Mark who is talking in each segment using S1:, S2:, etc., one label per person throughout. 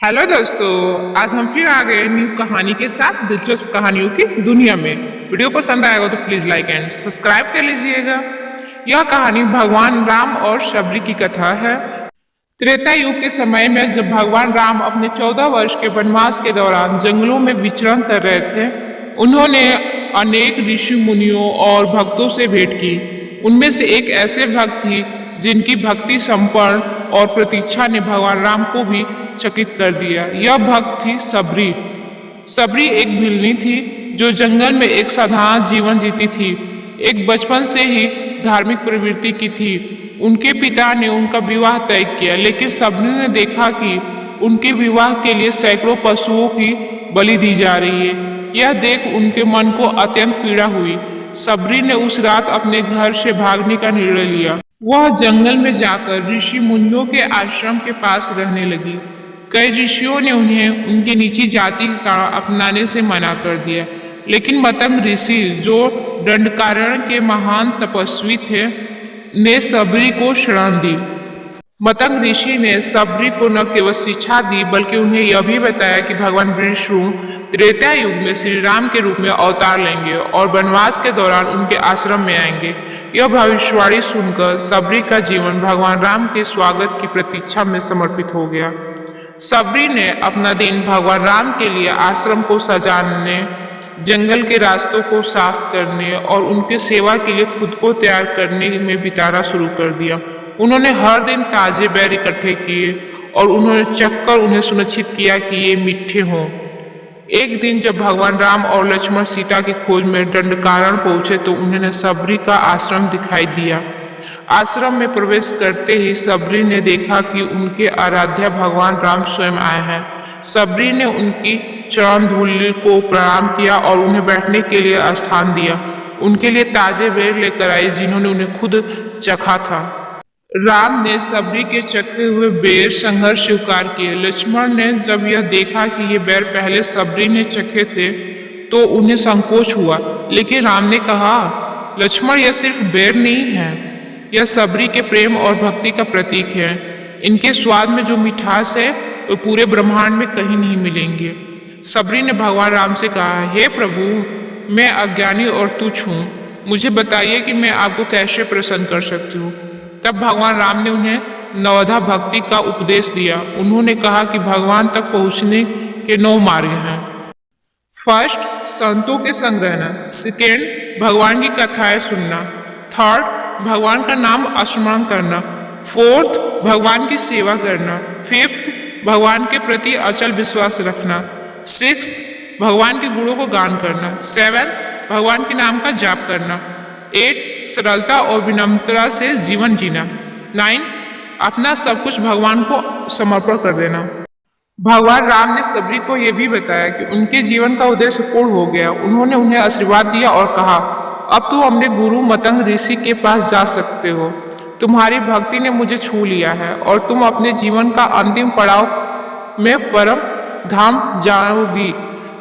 S1: Hello दोस्तों, आज हम फिर आ गए न्यू कहानी के साथ दिलचस्प कहानियों की दुनिया में। वीडियो पसंद आएगा तो प्लीज लाइक एंड सब्सक्राइब कर लीजिएगा। यह कहानी भगवान राम और शबरी की कथा है। त्रेता युग के समय में जब भगवान राम अपने 14 वर्ष के वनवास के दौरान जंगलों में विचरण कर रहे थे, उन्होंने अनेक ऋषि मुनियों और भक्तों से भेंट की। उनमें से एक ऐसे भक्त थी जिनकी भक्ति संपन्न और प्रतीक्षा ने भगवान राम को भी चकित कर दिया। यह भक्त थी सबरी। सबरी एक भिलनी थी जो जंगल में एक साधारण जीवन जीती थी। एक बचपन से ही धार्मिक प्रवृत्ति की थी। उनके पिता ने उनका विवाह तय किया, लेकिन सबरी ने देखा कि उनके विवाह के लिए सैकड़ों पशुओं की बलि दी जा रही है। यह देख उनके मन को अत्यंत पीड़ा हुई। सबरी ने उस रात अपने घर से भागने का निर्णय लिया। वह जंगल में जाकर ऋषि मुनियों के आश्रम के पास रहने लगी। कई ऋषियों ने उन्हें उनकी नीची जाति का अपनाने से मना कर दिया, लेकिन मतंग ऋषि, जो दंडकारण्य के महान तपस्वी थे, ने सबरी को शरण दी। मतंग ऋषि ने सबरी को न केवल शिक्षा दी, बल्कि उन्हें यह भी बताया कि भगवान विष्णु त्रेता युग में श्री राम के रूप में अवतार लेंगे और वनवास के दौरान उनके आश्रम में आएंगे। यह भविष्यवाणी सुनकर सबरी का जीवन भगवान राम के स्वागत की प्रतीक्षा में समर्पित हो गया। सबरी ने अपना दिन भगवान राम के लिए आश्रम को सजाने, जंगल के रास्तों को साफ करने और उनके सेवा के लिए खुद को तैयार करने में बिताना शुरू कर दिया। उन्होंने हर दिन ताजे बेर इकट्ठे किए और उन्होंने चखकर उन्हें सुनिश्चित किया कि ये मीठे हों। एक दिन जब भगवान राम और लक्ष्मण सीता की खोज में दंडकारण्य पहुंचे तो उन्हें सबरी का आश्रम दिखाई दिया। आश्रम में प्रवेश करते ही सबरी ने देखा कि उनके आराध्य भगवान राम स्वयं आए हैं। सबरी ने उनकी चरण धूलि को प्रणाम किया और उन्हें बैठने के लिए स्थान दिया। उनके लिए ताजे बेर लेकर आई, जिन्होंने उन्हें खुद चखा था। राम ने सबरी के चखे हुए बेर संघर्ष स्वीकार किए। लक्ष्मण ने जब यह देखा कि ये बेर पहले सबरी ने चखे थे तो उन्हें संकोच हुआ, लेकिन राम ने कहा, लक्ष्मण, यह सिर्फ बेर नहीं है, यह सबरी के प्रेम और भक्ति का प्रतीक है। इनके स्वाद में जो मिठास है वो पूरे ब्रह्मांड में कहीं नहीं मिलेंगे। सबरी ने भगवान राम से कहा, हे प्रभु, मैं अज्ञानी और तुच्छ हूँ, मुझे बताइए कि मैं आपको कैसे प्रसन्न कर सकती हूँ। तब भगवान राम ने उन्हें नवधा भक्ति का उपदेश दिया। उन्होंने कहा कि भगवान तक पहुँचने के 9 मार्ग हैं। फर्स्ट, संतों के संग रहना। सेकेंड, भगवान की कथाएं सुनना। थर्ड, भगवान का नाम स्मरण करना। फोर्थ, भगवान की सेवा करना। फिफ्थ, भगवान के प्रति अचल विश्वास रखना। सिक्स्थ, भगवान के गुणों को गान करना। सेवेंथ, भगवान के नाम का जाप करना। 8, सरलता और विनम्रता से जीवन जीना। 9, अपना सब कुछ भगवान को समर्पण कर देना। भगवान राम ने सबरी को यह भी बताया कि उनके जीवन का उद्देश्य पूर्ण हो गया। उन्होंने उन्हें आशीर्वाद दिया और कहा, अब तुम अपने गुरु मतंग ऋषि के पास जा सकते हो। तुम्हारी भक्ति ने मुझे छू लिया है और तुम अपने जीवन का अंतिम पड़ाव में परम धाम जाओगी।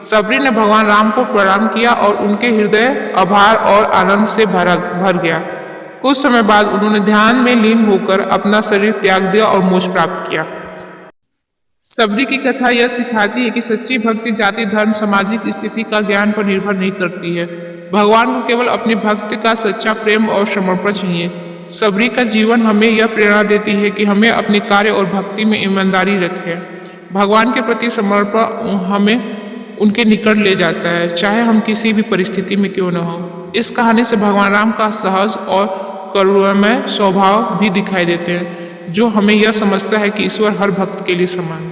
S1: सबरी ने भगवान राम को प्रणाम किया और उनके हृदय आभार और आनंद से भर गया। कुछ समय बाद उन्होंने ध्यान में लीन होकर अपना शरीर त्याग दिया और मोक्ष प्राप्त किया। सबरी की कथा यह सिखाती है कि सच्ची भक्ति जाति, धर्म, सामाजिक स्थिति का ज्ञान पर निर्भर नहीं करती है। भगवान को केवल अपने भक्त का सच्चा प्रेम और समर्पण चाहिए। सबरी का जीवन हमें यह प्रेरणा देती है कि हमें अपने कार्य और भक्ति में ईमानदारी रखें। भगवान के प्रति समर्पण हमें उनके निकट ले जाता है, चाहे हम किसी भी परिस्थिति में क्यों न हो। इस कहानी से भगवान राम का सहज और करुणामय स्वभाव भी दिखाई देते हैं, जो हमें यह समझता है कि ईश्वर हर भक्त के लिए समान है।